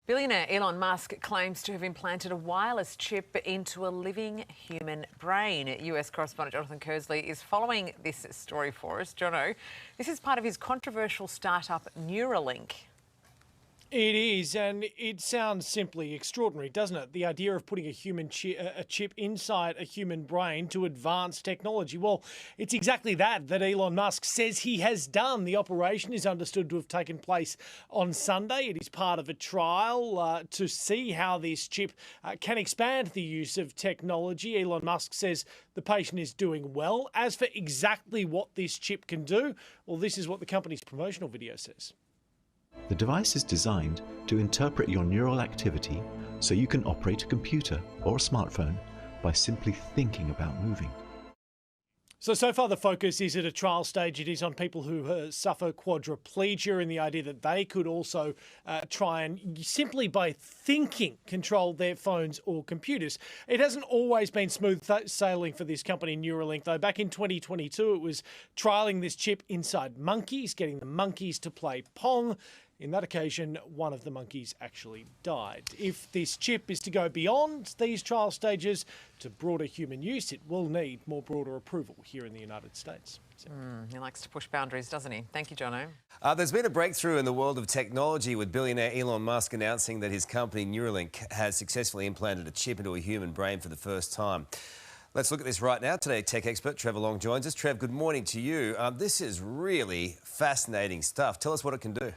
Billionaire Elon Musk claims to have implanted a wireless chip into a living human brain. US correspondent Jonathan Kersley is following this story for us. Jono, this is part of his controversial startup Neuralink. It is, and it sounds simply extraordinary, doesn't it? The idea of putting a chip inside a human brain to advance technology. Well, it's exactly that Elon Musk says he has done. The operation is understood to have taken place on Sunday. It is part of a trial to see how this chip can expand the use of technology. Elon Musk says the patient is doing well. As for exactly what this chip can do, well, this is what the company's promotional video says. The device is designed to interpret your neural activity so you can operate a computer or a smartphone by simply thinking about moving. So far the focus is at a trial stage. It is on people who suffer quadriplegia, and the idea that they could also try and simply by thinking control their phones or computers. It hasn't always been smooth sailing for this company Neuralink, though. Back in 2022 it was trialling this chip inside monkeys, getting the monkeys to play Pong. In that occasion, one of the monkeys actually died. If this chip is to go beyond these trial stages to broader human use, it will need more broader approval here in the United States. He likes to push boundaries, doesn't he? Thank you, Jono. There's been a breakthrough in the world of technology with billionaire Elon Musk announcing that his company Neuralink has successfully implanted a chip into a human brain for the first time. Let's look at this right now. Today, tech expert Trevor Long joins us. Trev, good morning to you. This is really fascinating stuff. Tell us what it can do.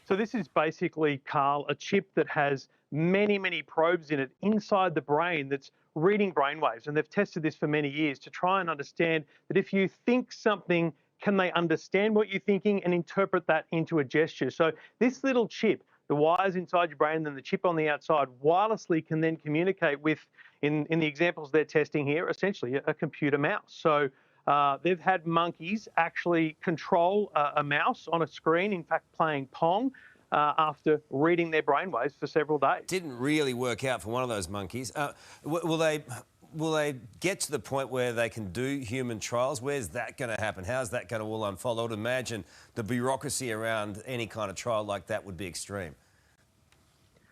So this is basically, Carl, a chip that has many, many probes in it inside the brain that's reading brainwaves. And they've tested this for many years to try and understand that if you think something, can they understand what you're thinking and interpret that into a gesture? So this little chip, the wires inside your brain and then the chip on the outside, wirelessly can then communicate with, in the examples they're testing here, essentially a computer mouse. So they've had monkeys actually control a mouse on a screen, in fact, playing Pong, after reading their brainwaves for several days. Didn't really work out for one of those monkeys. Will they get to the point where they can do human trials? Where's that going to happen? How's that going to all unfold? I would imagine the bureaucracy around any kind of trial like that would be extreme.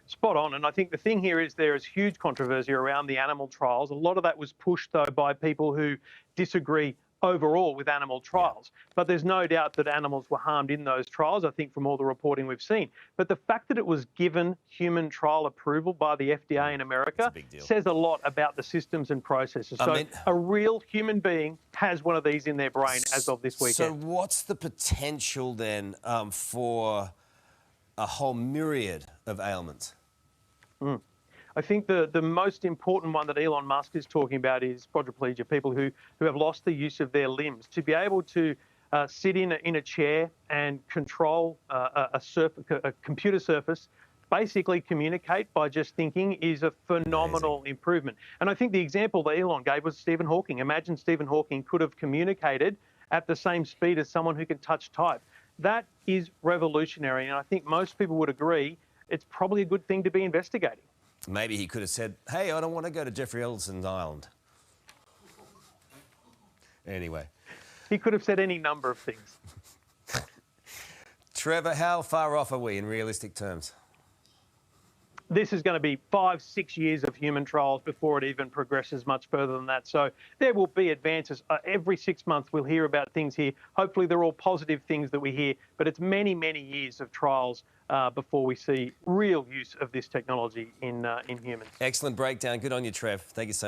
Spot on. And I think the thing here is there is huge controversy around the animal trials. A lot of that was pushed, though, by people who disagree overall with animal trials. Yeah. But there's no doubt that animals were harmed in those trials, I think, from all the reporting we've seen. But the fact that it was given human trial approval by the FDA in America says a lot about the systems and processes. So a real human being has one of these in their brain as of this weekend. So what's the potential then for a whole myriad of ailments? I think the most important one that Elon Musk is talking about is quadriplegia, people who have lost the use of their limbs. To be able to sit in a chair and control a computer surface, basically communicate by just thinking, is a phenomenal improvement. And I think the example that Elon gave was Stephen Hawking. Imagine Stephen Hawking could have communicated at the same speed as someone who can touch type. That is revolutionary, and I think most people would agree it's probably a good thing to be investigating. Maybe he could have said, hey, I don't want to go to Jeffrey Ellison's island. Anyway. He could have said any number of things. Trevor, how far off are we in realistic terms? This is going to be 5-6 years of human trials before it even progresses much further than that. So there will be advances. Every 6 months we'll hear about things here. Hopefully they're all positive things that we hear, but it's many, many years of trials before we see real use of this technology in humans. Excellent breakdown. Good on you, Trev. Thank you so much.